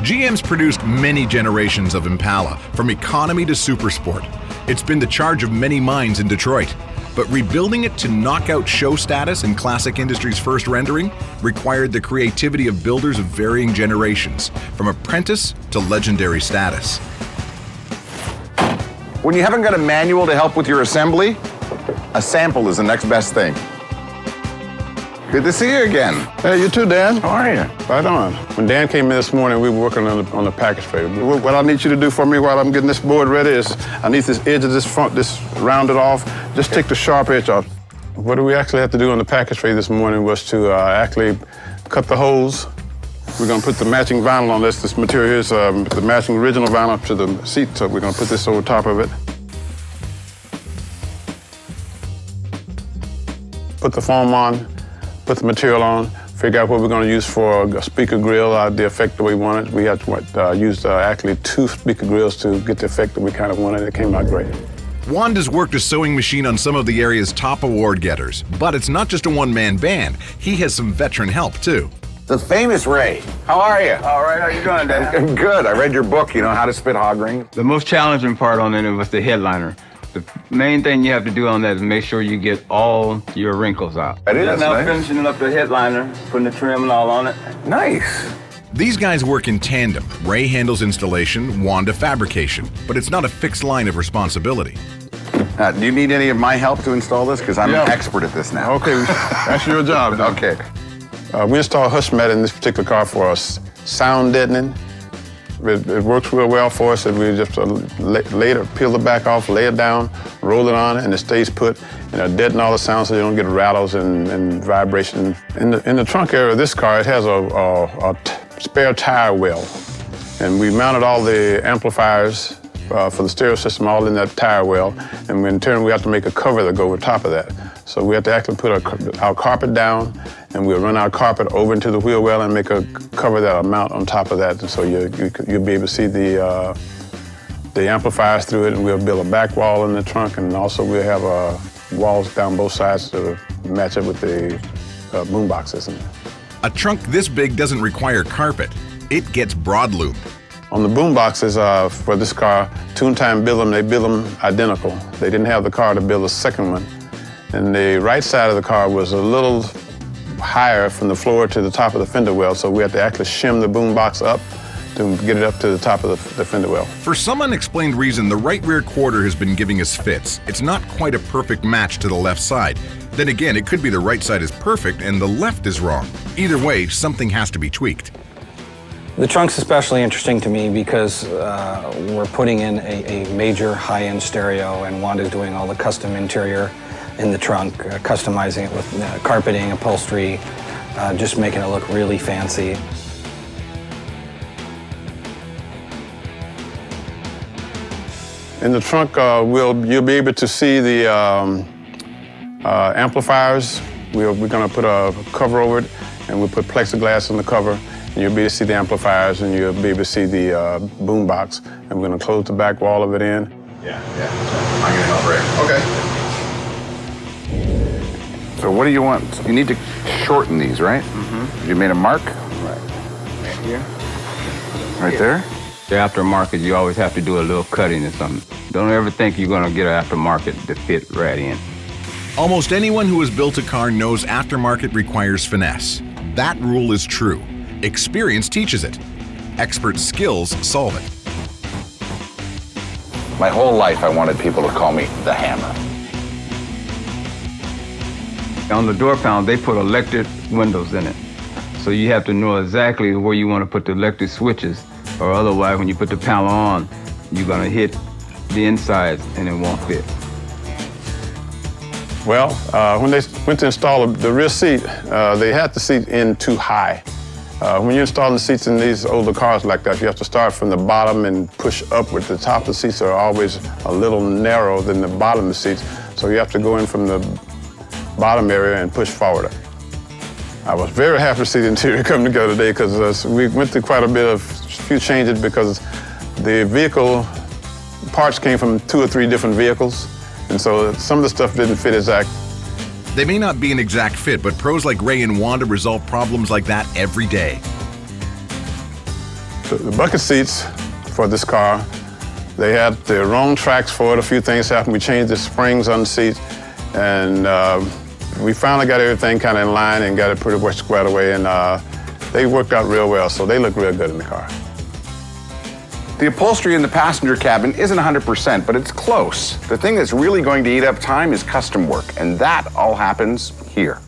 GM's produced many generations of Impala, from economy to supersport. It's been the charge of many minds in Detroit. But rebuilding it to knockout show status in classic industry's first rendering required the creativity of builders of varying generations, from apprentice to legendary status. When you haven't got a manual to help with your assembly, a sample is the next best thing. Good to see you again. Hey, you too, Dan. How are you? Right on. When Dan came in this morning, we were working on the package tray. What I need you to do for me while I'm getting this board ready is I need this edge of this front, this rounded off. Just take the sharp edge off. What we actually had to do on the package tray this morning was to actually cut the holes. We're going to put the matching vinyl on this. This material here is the matching original vinyl to the seat, so we're going to put this over top of it. Put the foam on. Put the material on, figure out what we're going to use for a speaker grill, the effect that we wanted. We had to use actually 2 speaker grills to get the effect that we kind of wanted. It came out great. Wanda's worked a sewing machine on some of the area's top award getters, but it's not just a one-man band. He has some veteran help, too. The famous Ray. How are you? All right, how you doing, Dan? Good. I read your book, you know, How to Spit Hog Ring. The most challenging part on it was the headliner. The main thing you have to do on that is make sure you get all your wrinkles out. That is now nice. Finishing up the headliner, putting the trim and all on it. Nice. These guys work in tandem. Ray handles installation, Wanda fabrication, but it's not a fixed line of responsibility. Do you need any of my help to install this? Because I'm an expert at this now. Okay, that's your job. Okay. We installed hush mat in this particular car for us sound deadening. It works real well for us. We just peel the back off, lay it down, roll it on, and it stays put. And it deaden all the sounds so you don't get rattles and vibration. In the trunk area of this car, it has a spare tire well. And we mounted all the amplifiers for the stereo system all in that tire well. And in turn, we have to make a cover that go over top of that. So we have to actually put our carpet down, and we'll run our carpet over into the wheel well and make a cover that'll mount on top of that. And so you'll be able to see the amplifiers through it, and we'll build a back wall in the trunk, and also we'll have walls down both sides to match up with the boom boxes. A trunk this big doesn't require carpet. It gets broad loop. On the boom boxes for this car, Tune Time built them, they built them identical. They didn't have the car to build a second one. And the right side of the car was a little higher from the floor to the top of the fender well, so we had to actually shim the boom box up to get it up to the top of the fender well. For some unexplained reason, the right rear quarter has been giving us fits. It's not quite a perfect match to the left side. Then again, it could be the right side is perfect and the left is wrong. Either way, something has to be tweaked. The trunk's especially interesting to me because we're putting in a major high-end stereo, and Wanda's doing all the custom interior in the trunk, customizing it with carpeting, upholstery, just making it look really fancy. In the trunk, you'll be able to see the amplifiers. We're going to put a cover over it, and we'll put plexiglass on the cover. And you'll be able to see the amplifiers, and you'll be able to see the boom box. And we're going to close the back wall of it in. Yeah. I'm going to help Ray. Okay. So what do you want? You need to shorten these, right? Mm-hmm. You made a mark? Right. Right here. Right there? The aftermarket, you always have to do a little cutting or something. Don't ever think you're going to get an aftermarket to fit right in. Almost anyone who has built a car knows aftermarket requires finesse. That rule is true. Experience teaches it. Expert skills solve it. My whole life I wanted people to call me the Hammer. On the door panel, they put electric windows in it. So you have to know exactly where you want to put the electric switches, or otherwise when you put the panel on, you're going to hit the insides and it won't fit. Well, when they went to install the rear seat, they had the seat in too high. When you're installing the seats in these older cars like that, you have to start from the bottom and push upward. The top of the seats are always a little narrower than the bottom of the seats, so you have to go in from the bottom area and push forward. I was very happy to see the interior come together today because we went through quite a few changes because the vehicle parts came from 2 or 3 different vehicles, and so some of the stuff didn't fit exact. They may not be an exact fit, but pros like Ray and Wanda resolve problems like that every day. The bucket seats for this car, they had the wrong tracks for it. A few things happened. We changed the springs on the seat, and we finally got everything kind of in line and got it pretty much squared away, and they worked out real well, so they look real good in the car. The upholstery in the passenger cabin isn't 100%, but it's close. The thing that's really going to eat up time is custom work, and that all happens here.